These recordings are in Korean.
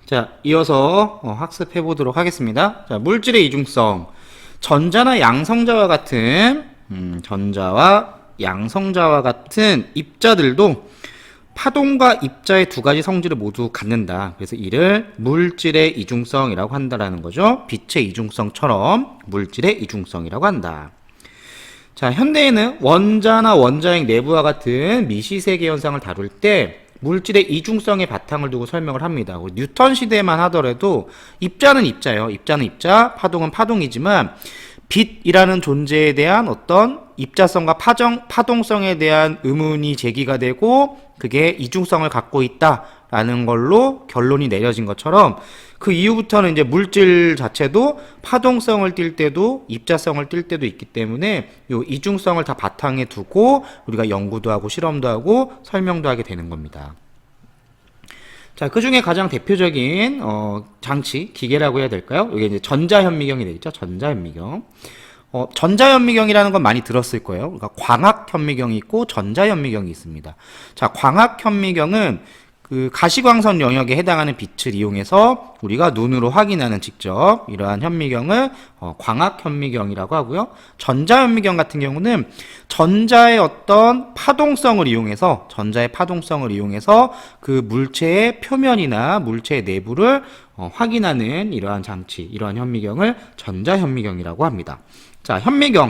자, 이어서 학습해 보도록 하겠습니다. 자, 물질의 이중성. 전자나 양성자와 같은 입자들도 파동과 입자의 두 가지 성질을 모두 갖는다. 그래서 이를 물질의 이중성이라고 한다라는 거죠. 빛의 이중성처럼 물질의 이중성이라고 한다. 자, 현대에는 원자나 원자핵 내부와 같은 미시세계 현상을 다룰 때 물질의 이중성의 바탕을 두고 설명을 합니다. 뉴턴 시대만 하더라도 입자는 입자예요. 입자는 입자, 파동은 파동이지만 빛이라는 존재에 대한 어떤 입자성과 파동성에 대한 의문이 제기가 되고 그게 이중성을 갖고 있다라는 걸로 결론이 내려진 것처럼 그 이후부터는 이제 물질 자체도 파동성을 띌 때도 입자성을 띌 때도 있기 때문에 이 이중성을 다 바탕에 두고 우리가 연구도 하고 실험도 하고 설명도 하게 되는 겁니다. 자, 그 중에 가장 대표적인 장치, 기계라고 해야 될까요? 이게 이제 전자현미경이 되겠죠. 전자현미경. 전자현미경이라는 건 많이 들었을 거예요. 그러니까 광학현미경이 있고 전자현미경이 있습니다. 자, 광학현미경은 그 가시광선 영역에 해당하는 빛을 이용해서 우리가 눈으로 확인하는 직접 이러한 현미경을 광학현미경이라고 하고요. 전자현미경 같은 경우는 전자의 어떤 파동성을 이용해서 그 물체의 표면이나 물체의 내부를 확인하는 이러한 장치, 이러한 현미경을 전자현미경이라고 합니다. 자,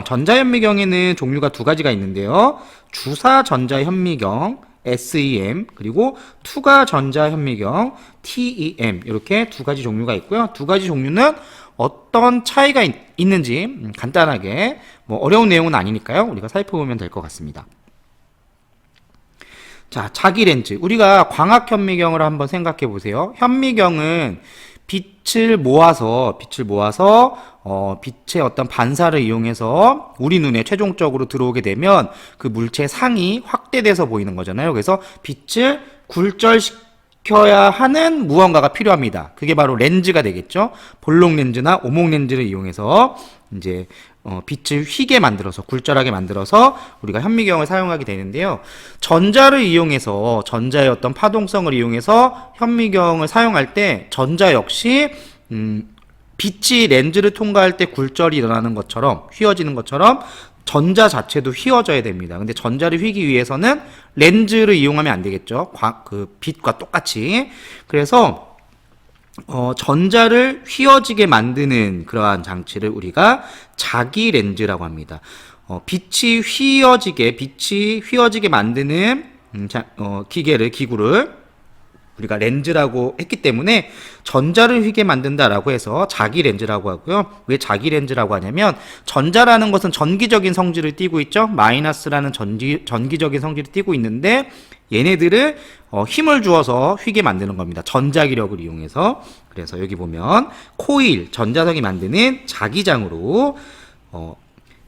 전자현미경에는 종류가 두 가지가 있는데요. 주사 전자현미경 SEM 그리고 투과 전자현미경 TEM 이렇게 두 가지 종류가 있고요. 두 가지 종류는 어떤 차이가 있는지 간단하게 어려운 내용은 아니니까요. 우리가 살펴보면 될 것 같습니다. 자, 자기 렌즈. 우리가 광학현미경을 한번 생각해 보세요. 현미경은 빛을 모아서 빛의 어떤 반사를 이용해서 우리 눈에 최종적으로 들어오게 되면 그 물체의 상이 확대돼서 보이는 거잖아요. 그래서 빛을 굴절시켜야 하는 무언가가 필요합니다. 그게 바로 렌즈가 되겠죠. 볼록 렌즈나 오목 렌즈를 이용해서 이제 빛을 휘게 만들어서 굴절하게 만들어서 우리가 현미경을 사용하게 되는데요. 전자를 이용해서 전자의 어떤 파동성을 이용해서 현미경을 사용할 때 전자 역시 빛이 렌즈를 통과할 때 굴절이 일어나는 것처럼 휘어지는 것처럼 전자 자체도 휘어져야 됩니다. 근데 전자를 휘기 위해서는 렌즈를 이용하면 안 되겠죠. 그 빛과 똑같이. 그래서 전자를 휘어지게 만드는 그러한 장치를 우리가 자기 렌즈라고 합니다. 빛이 휘어지게 만드는 기구를 우리가 렌즈라고 했기 때문에 전자를 휘게 만든다라고 해서 자기 렌즈라고 하고요. 왜 자기 렌즈라고 하냐면 전자라는 것은 전기적인 성질을 띠고 있죠. 마이너스라는 전기적인 성질을 띠고 있는데 얘네들을 힘을 주어서 휘게 만드는 겁니다. 전자기력을 이용해서. 그래서 여기 보면 코일, 전자석이 만드는 자기장으로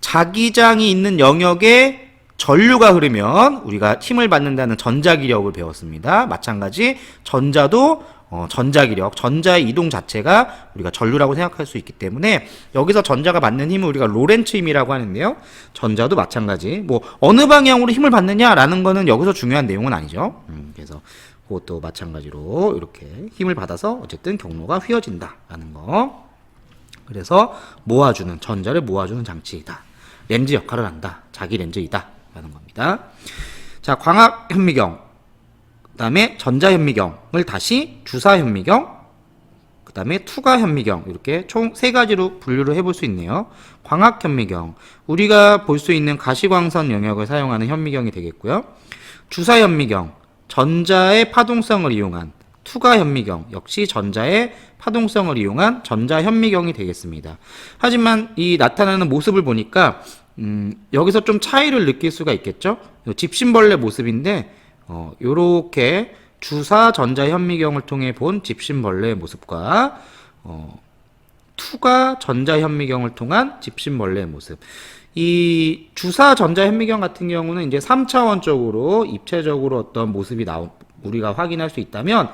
자기장이 있는 영역에 전류가 흐르면 우리가 힘을 받는다는 전자기력을 배웠습니다. 마찬가지 전자도 전자기력, 전자의 이동 자체가 우리가 전류라고 생각할 수 있기 때문에 여기서 전자가 받는 힘을 우리가 로렌츠 힘이라고 하는데요. 전자도 마찬가지. 어느 방향으로 힘을 받느냐라는 거는 여기서 중요한 내용은 아니죠. 그래서 그것도 마찬가지로 이렇게 힘을 받아서 어쨌든 경로가 휘어진다라는 거. 그래서 전자를 모아주는 장치이다. 렌즈 역할을 한다. 자기 렌즈이다. 라는 겁니다. 자, 광학현미경, 그 다음에 전자현미경을 다시 주사현미경, 그 다음에 투과현미경 이렇게 총 세 가지로 분류를 해볼 수 있네요. 광학현미경, 우리가 볼 수 있는 가시광선 영역을 사용하는 현미경이 되겠고요. 주사현미경, 전자의 파동성을 이용한 투과현미경, 역시 전자의 파동성을 이용한 전자현미경이 되겠습니다. 하지만 이 나타나는 모습을 보니까 여기서 좀 차이를 느낄 수가 있겠죠. 집신벌레 모습인데 요렇게 주사 전자현미경을 통해 본 집신벌레의 모습과 투과 전자현미경을 통한 집신벌레의 모습. 이 주사 전자현미경 같은 경우는 이제 3차원적으로 입체적으로 어떤 모습이 우리가 확인할 수 있다면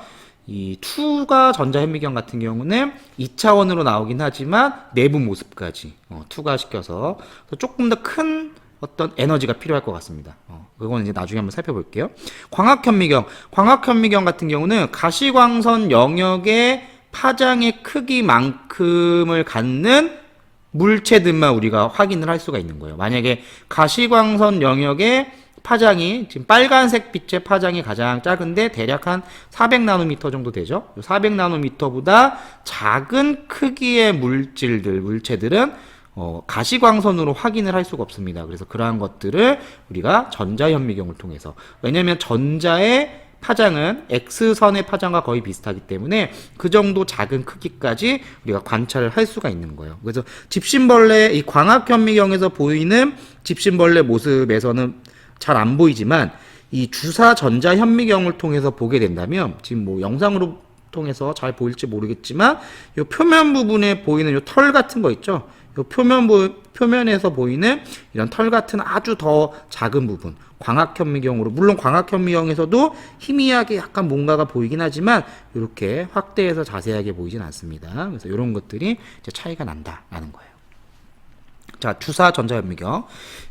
이 투과 전자현미경 같은 경우는 2차원으로 나오긴 하지만 내부 모습까지 투과시켜서 조금 더 큰 어떤 에너지가 필요할 것 같습니다. 그건 이제 나중에 한번 살펴볼게요. 광학현미경 같은 경우는 가시광선 영역의 파장의 크기만큼을 갖는 물체들만 우리가 확인을 할 수가 있는 거예요. 만약에 가시광선 영역의 파장이 지금 빨간색 빛의 파장이 가장 작은데 대략 한 400나노미터 정도 되죠. 400나노미터보다 작은 크기의 물체들은 가시광선으로 확인을 할 수가 없습니다. 그래서 그러한 것들을 우리가 전자현미경을 통해서, 왜냐면 전자의 파장은 X선의 파장과 거의 비슷하기 때문에 그 정도 작은 크기까지 우리가 관찰을 할 수가 있는 거예요. 그래서 집신벌레, 이 광학현미경에서 보이는 집신벌레 모습에서는 잘 안 보이지만 이 주사 전자현미경을 통해서 보게 된다면, 지금 뭐 영상으로 통해서 잘 보일지 모르겠지만 이 표면 부분에 보이는 이 털 같은 거 있죠? 이 표면에서 보이는 이런 털 같은 아주 더 작은 부분, 광학현미경으로, 물론 광학현미경에서도 희미하게 약간 뭔가가 보이긴 하지만 이렇게 확대해서 자세하게 보이진 않습니다. 그래서 이런 것들이 이제 차이가 난다라는 거예요. 자, 주사 전자현미경.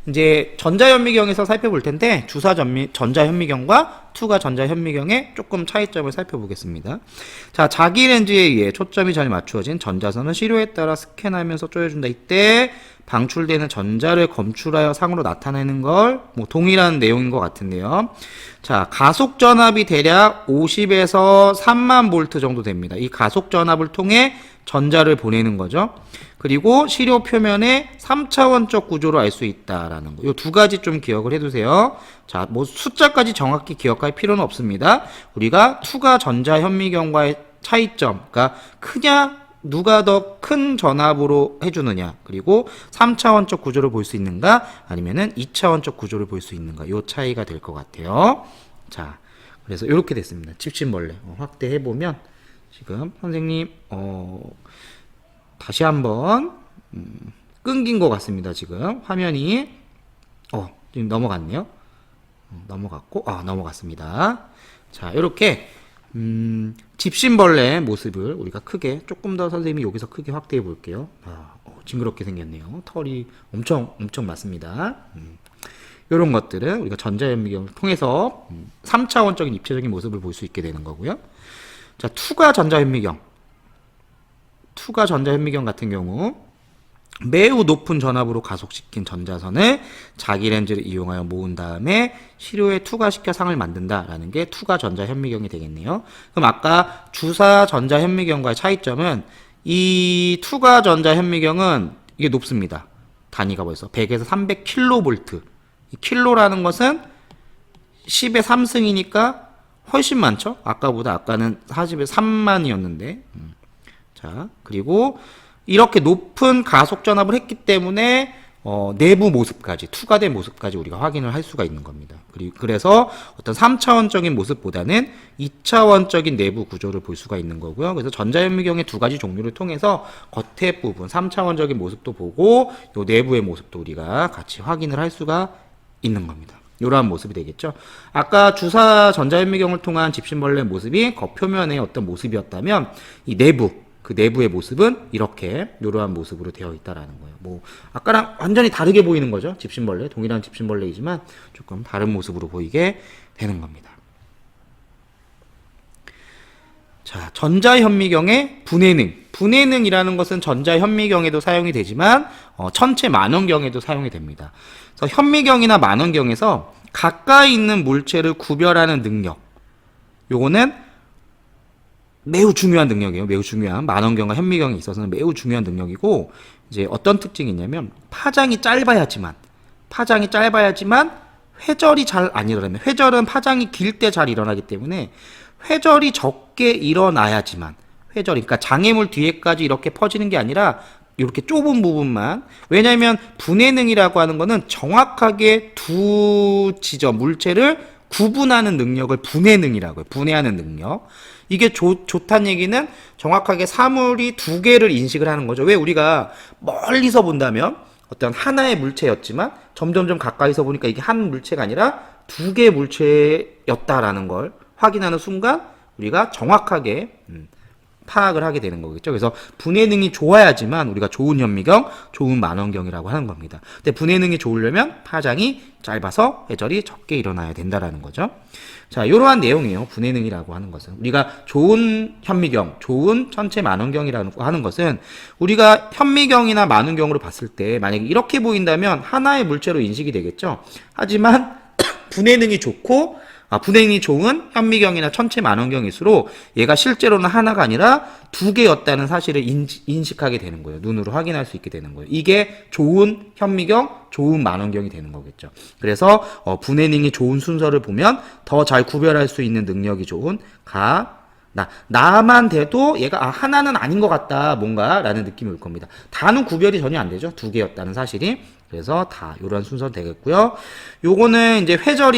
이제 전자현미경에서 살펴볼 텐데, 주사 전자현미경과 투과 전자현미경의 조금 차이점을 살펴보겠습니다. 자, 자기 렌즈에 의해 초점이 잘 맞추어진 전자선을 시료에 따라 스캔하면서 쪼여준다. 이때 방출되는 전자를 검출하여 상으로 나타내는 걸 뭐 동일한 내용인 것 같은데요. 자, 가속 전압이 대략 50에서 3만 볼트 정도 됩니다. 이 가속 전압을 통해 전자를 보내는 거죠. 그리고 시료 표면의 3차원적 구조로 알 수 있다라는 거. 이 두 가지 좀 기억을 해두세요. 자, 뭐 숫자까지 정확히 기억할 필요는 없습니다. 우리가 투과 전자현미경과의 차이점, 그러니까 크냐, 누가 더 큰 전압으로 해주느냐, 그리고 3차원적 구조를 볼 수 있는가, 아니면은 2차원적 구조를 볼 수 있는가, 요 차이가 될 것 같아요. 자, 그래서 이렇게 됐습니다. 집신벌레 확대해보면 지금 선생님 다시 한번 끊긴 것 같습니다. 지금 화면이 지금 넘어갔네요. 넘어갔고 넘어갔습니다. 자, 이렇게 집신벌레의 모습을 우리가 크게, 조금 더 선생님이 여기서 크게 확대해 볼게요. 징그럽게 생겼네요. 털이 엄청 많습니다. 이런 것들은 우리가 전자현미경을 통해서 3차원적인 입체적인 모습을 볼 수 있게 되는 거고요. 자, 투과 전자현미경 같은 경우 매우 높은 전압으로 가속시킨 전자선을 자기 렌즈를 이용하여 모은 다음에 시료에 투과시켜 상을 만든다라는 게 투과 전자현미경이 되겠네요. 그럼 아까 주사 전자현미경과의 차이점은, 이 투과 전자현미경은 이게 높습니다. 단위가 벌써 100에서 300kV. 이 킬로라는 것은 10의 3승이니까 훨씬 많죠? 아까는 40의 3만이었는데. 자, 그리고 이렇게 높은 가속 전압을 했기 때문에 내부 모습까지, 투과된 모습까지 우리가 확인을 할 수가 있는 겁니다. 그래서 어떤 3차원적인 모습보다는 2차원적인 내부 구조를 볼 수가 있는 거고요. 그래서 전자현미경의 두 가지 종류를 통해서 겉에 부분, 3차원적인 모습도 보고 요 내부의 모습도 우리가 같이 확인을 할 수가 있는 겁니다. 이러한 모습이 되겠죠. 아까 주사 전자현미경을 통한 집신벌레 모습이 겉표면의 어떤 모습이었다면, 이 그 내부의 모습은 이러한 모습으로 되어 있다라는 거예요. 뭐 아까랑 완전히 다르게 보이는 거죠. 집신벌레, 동일한 집신벌레이지만 조금 다른 모습으로 보이게 되는 겁니다. 자, 전자현미경의 분해능이라는 것은 전자현미경에도 사용이 되지만 천체 만원경에도 사용이 됩니다. 그래서 현미경이나 만원경에서 가까이 있는 물체를 구별하는 능력, 요거는 매우 중요한 능력이에요. 매우 중요한, 만원경과 현미경에 있어서는 매우 중요한 능력이고, 이제 어떤 특징이 있냐면 파장이 짧아야지만 회절이 잘 안 일어나면, 회절은 파장이 길 때 잘 일어나기 때문에 회절이 적게 일어나야지만, 그러니까 장애물 뒤에까지 이렇게 퍼지는 게 아니라 이렇게 좁은 부분만, 왜냐하면 분해능이라고 하는 거는 정확하게 두 지점, 물체를 구분하는 능력을 분해능이라고 해요. 분해하는 능력. 이게 좋다는 얘기는 정확하게 사물이 두 개를 인식을 하는 거죠. 왜 우리가 멀리서 본다면 어떤 하나의 물체였지만 점점점 가까이서 보니까 이게 한 물체가 아니라 두 개의 물체였다라는 걸 확인하는 순간 우리가 정확하게 파악을 하게 되는 거겠죠. 그래서 분해 능이 좋아야지만 우리가 좋은 현미경, 좋은 만원경이라고 하는 겁니다. 근데 분해 능이 좋으려면 파장이 짧아서 회절이 적게 일어나야 된다라는 거죠. 자, 이러한 내용이에요. 분해 능이라고 하는 것은 우리가 좋은 현미경, 좋은 천체 만원경이라고 하는 것은 우리가 현미경이나 만원경으로 봤을 때 만약에 이렇게 보인다면 하나의 물체로 인식이 되겠죠. 하지만 분해 능이 좋고 분해 능이 좋은 현미경이나 천체 만원경일수록 얘가 실제로는 하나가 아니라 두 개였다는 사실을 인식하게 되는 거예요. 눈으로 확인할 수 있게 되는 거예요. 이게 좋은 현미경, 좋은 만원경이 되는 거겠죠. 그래서 분해 능이 좋은 순서를 보면 더 잘 구별할 수 있는 능력이 좋은 나만 돼도 얘가 하나는 아닌 것 같다 뭔가 라는 느낌이 올 겁니다. 다는 구별이 전혀 안 되죠. 두 개였다는 사실이. 그래서 다 이런 순서 되겠고요. 요거는 이제 회절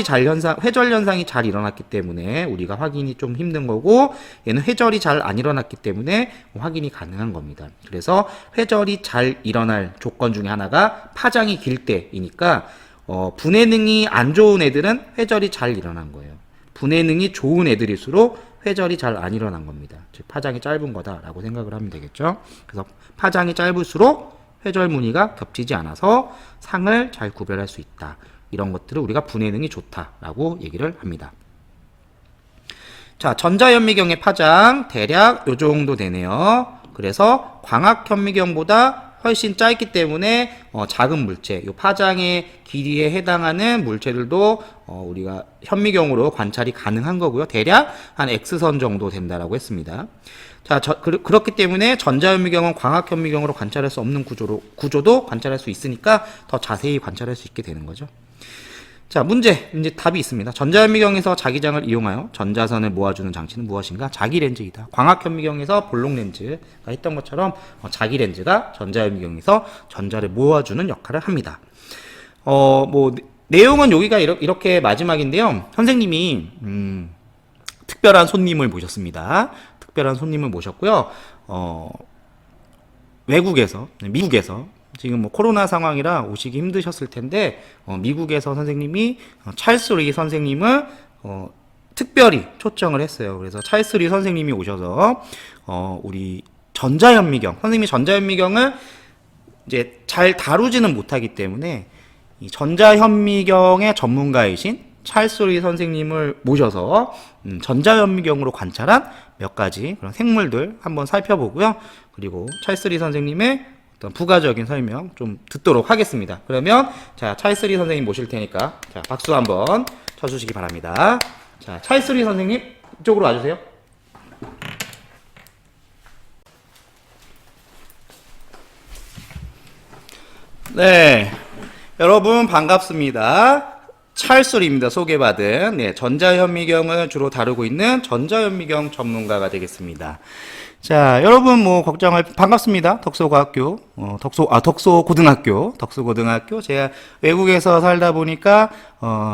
현상이 잘 일어났기 때문에 우리가 확인이 좀 힘든 거고, 얘는 회절이 잘 안 일어났기 때문에 확인이 가능한 겁니다. 그래서 회절이 잘 일어날 조건 중에 하나가 파장이 길 때이니까 분해 능이 안 좋은 애들은 회절이 잘 일어난 거예요. 분해 능이 좋은 애들일수록 회절이 잘 안 일어난 겁니다. 즉 파장이 짧은 거다라고 생각을 하면 되겠죠. 그래서 파장이 짧을수록 회절 무늬가 겹치지 않아서 상을 잘 구별할 수 있다. 이런 것들을 우리가 분해 능이 좋다라고 얘기를 합니다. 자, 전자현미경의 파장 대략 요 정도 되네요. 그래서 광학현미경보다 훨씬 짧기 때문에 작은 물체, 요 파장의 길이에 해당하는 물체들도 우리가 현미경으로 관찰이 가능한 거고요. 대략 한 X선 정도 된다라고 했습니다. 자, 그렇기 때문에 전자현미경은 광학현미경으로 관찰할 수 없는 구조도 관찰할 수 있으니까 더 자세히 관찰할 수 있게 되는 거죠. 자, 이제 답이 있습니다. 전자현미경에서 자기장을 이용하여 전자선을 모아주는 장치는 무엇인가? 자기렌즈이다. 광학현미경에서 볼록렌즈가 했던 것처럼 자기렌즈가 전자현미경에서 전자를 모아주는 역할을 합니다. 내용은 여기가 이렇게 마지막인데요. 선생님이 특별한 손님을 모셨습니다. 특별한 손님을 모셨고요. 미국에서 지금 코로나 상황이라 오시기 힘드셨을 텐데 미국에서 선생님이 찰스 리 선생님을 특별히 초청을 했어요. 그래서 찰스 리 선생님이 오셔서 우리 선생님이 전자현미경을 이제 잘 다루지는 못하기 때문에 이 전자현미경의 전문가이신 찰스 리 선생님을 모셔서 전자현미경으로 관찰한 몇 가지 그런 생물들 한번 살펴보고요. 그리고 찰스 리 선생님의 어떤 부가적인 설명 좀 듣도록 하겠습니다. 그러면 자, 찰스 리 선생님 모실 테니까 자, 박수 한번 쳐주시기 바랍니다. 자, 찰스 리 선생님 이쪽으로 와주세요. 네, 여러분 반갑습니다. 찰스 리입니다. 소개받은 전자현미경을 주로 다루고 있는 전자현미경 전문가가 되겠습니다. 자, 여러분 반갑습니다. 덕소고등학교. 제가 외국에서 살다 보니까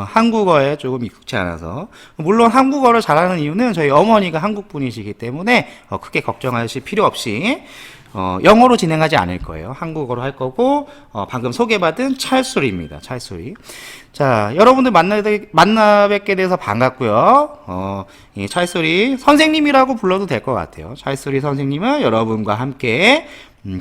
한국어에 조금 익숙치 않아서, 물론 한국어를 잘하는 이유는 저희 어머니가 한국분이시기 때문에 크게 걱정하실 필요 없이 영어로 진행하지 않을 거예요. 한국어로 할 거고, 방금 소개받은 찰수리입니다. 찰수리. 자, 여러분들 만나 뵙게 돼서 반갑고요. 이 찰수리 선생님이라고 불러도 될 것 같아요. 찰수리 선생님은 여러분과 함께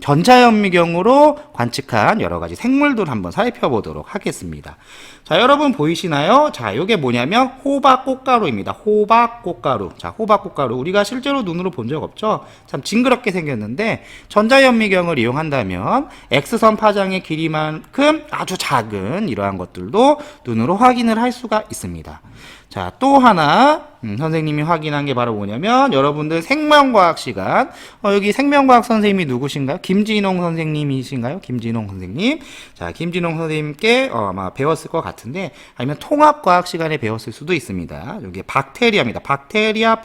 전자현미경으로 관측한 여러 가지 생물들 한번 살펴보도록 하겠습니다. 자, 여러분 보이시나요? 자, 요게 뭐냐면 호박꽃가루입니다. 호박꽃가루. 자, 호박꽃가루. 우리가 실제로 눈으로 본 적 없죠? 참 징그럽게 생겼는데 전자현미경을 이용한다면 X선 파장의 길이만큼 아주 작은 이러한 것들도 눈으로 확인을 할 수가 있습니다. 자, 또 하나 선생님이 확인한 게 바로 뭐냐면 여러분들 생명과학 시간 여기 생명과학 선생님이 누구신가요? 김진홍 선생님이신가요? 김진홍 선생님. 자, 김진홍 선생님께 아마 배웠을 것 같은데 아니면 통합과학 시간에 배웠을 수도 있습니다. 여기 박테리아입니다. 박테리아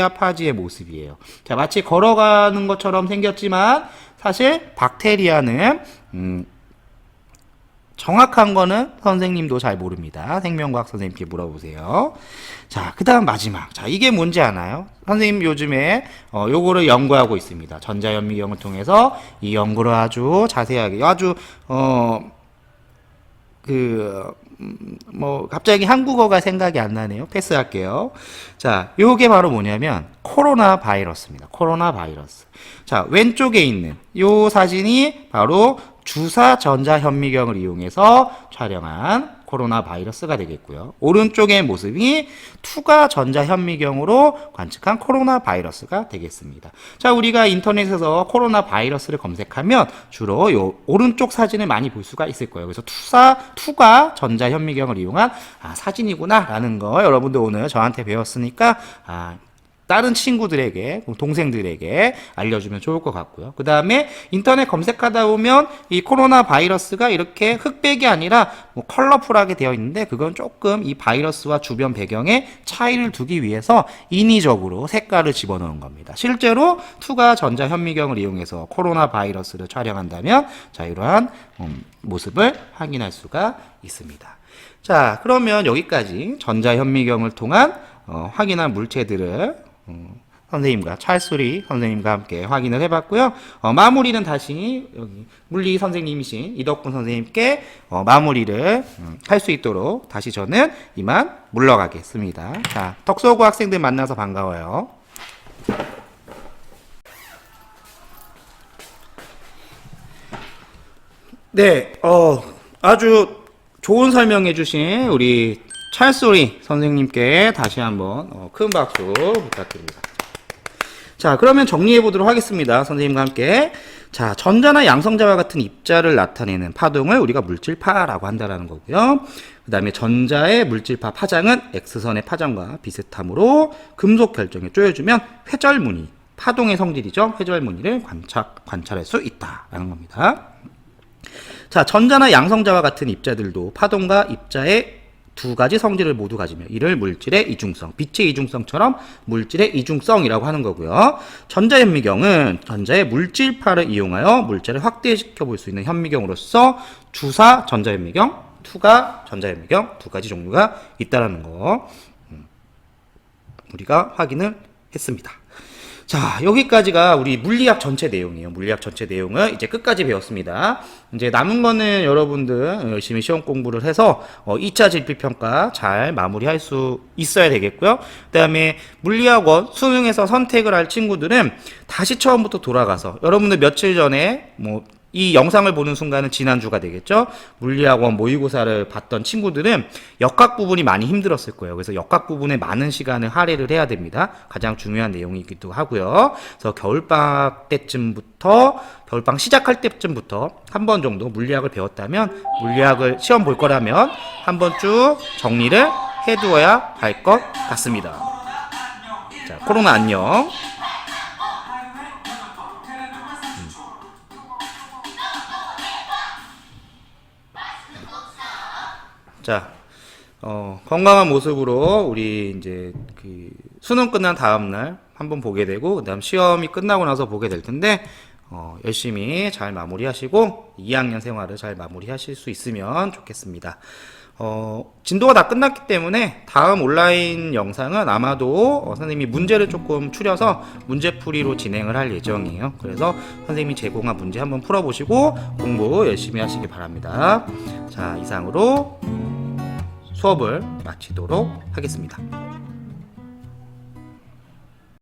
파지의 모습이에요. 자, 마치 걸어가는 것처럼 생겼지만 사실 박테리아는 정확한 거는 선생님도 잘 모릅니다. 생명과학 선생님께 물어보세요. 자, 그 다음 마지막. 자, 이게 뭔지 아나요? 선생님 요즘에 요거를 연구하고 있습니다. 전자현미경을 통해서 이 연구를 아주 자세하게 뭐 갑자기 한국어가 생각이 안 나네요. 패스할게요. 자, 요게 바로 뭐냐면 코로나 바이러스입니다. 코로나 바이러스. 자, 왼쪽에 있는 요 사진이 바로 주사 전자 현미경을 이용해서 촬영한 코로나 바이러스가 되겠고요. 오른쪽의 모습이 투가 전자 현미경으로 관측한 코로나 바이러스가 되겠습니다. 자, 우리가 인터넷에서 코로나 바이러스를 검색하면 주로 요 오른쪽 사진을 많이 볼 수가 있을 거예요. 그래서 투가 전자 현미경을 이용한 사진이구나 라는 거 여러분들 오늘 저한테 배웠으니까 다른 친구들에게, 동생들에게 알려주면 좋을 것 같고요. 그 다음에 인터넷 검색하다 보면 이 코로나 바이러스가 이렇게 흑백이 아니라 뭐 컬러풀하게 되어 있는데 그건 조금 이 바이러스와 주변 배경에 차이를 두기 위해서 인위적으로 색깔을 집어넣은 겁니다. 실제로 투가 전자 현미경을 이용해서 코로나 바이러스를 촬영한다면 자, 이러한 모습을 확인할 수가 있습니다. 자, 그러면 여기까지 전자 현미경을 통한 확인한 물체들을 선생님과 찰수리 선생님과 함께 확인을 해봤고요. 마무리는 다시 여기 물리 선생님이신 이덕분 선생님께 마무리를 할 수 있도록 다시 저는 이만 물러가겠습니다. 자, 덕소고 학생들 만나서 반가워요. 네, 아주 좋은 설명해 주신 우리 찰수리 선생님께 다시 한번 큰 박수 부탁드립니다. 자, 그러면 정리해 보도록 하겠습니다. 선생님과 함께. 자, 전자나 양성자와 같은 입자를 나타내는 파동을 우리가 물질파라고 한다는 거고요. 그 다음에 전자의 물질파 파장은 X선의 파장과 비슷하므로 금속 결정에 쪼여주면 회절무늬, 파동의 성질이죠. 회절무늬를 관찰할 수 있다라는 겁니다. 자, 전자나 양성자와 같은 입자들도 파동과 입자의 두 가지 성질을 모두 가지며 이를 물질의 이중성, 빛의 이중성처럼 물질의 이중성이라고 하는 거고요. 전자현미경은 전자의 물질파를 이용하여 물질을 확대시켜 볼 수 있는 현미경으로서 주사 전자현미경, 투가 전자현미경 두 가지 종류가 있다라는 거 우리가 확인을 했습니다. 자, 여기까지가 우리 물리학 전체 내용이에요. 물리학 전체 내용을 이제 끝까지 배웠습니다. 이제 남은 거는 여러분들 열심히 시험 공부를 해서 2차 질필평가 잘 마무리할 수 있어야 되겠고요. 그 다음에 물리학원 수능에서 선택을 할 친구들은 다시 처음부터 돌아가서 여러분들 며칠 전에 이 영상을 보는 순간은 지난주가 되겠죠. 물리학원 모의고사를 봤던 친구들은 역학 부분이 많이 힘들었을 거예요. 그래서 역학 부분에 많은 시간을 할애를 해야 됩니다. 가장 중요한 내용이기도 하고요. 그래서 겨울방학 시작할 때쯤부터 한 번 정도 물리학을 배웠다면 물리학을 시험 볼 거라면 한 번 쭉 정리를 해두어야 할 것 같습니다. 자, 코로나 안녕. 자, 건강한 모습으로 우리 이제 그 수능 끝난 다음날 한번 보게 되고, 그 다음 시험이 끝나고 나서 보게 될 텐데, 열심히 잘 마무리하시고 2학년 생활을 잘 마무리하실 수 있으면 좋겠습니다. 진도가 다 끝났기 때문에 다음 온라인 영상은 아마도 선생님이 문제를 조금 추려서 문제풀이로 진행을 할 예정이에요. 그래서 선생님이 제공한 문제 한번 풀어보시고 공부 열심히 하시기 바랍니다. 자, 이상으로 수업을 마치도록 하겠습니다.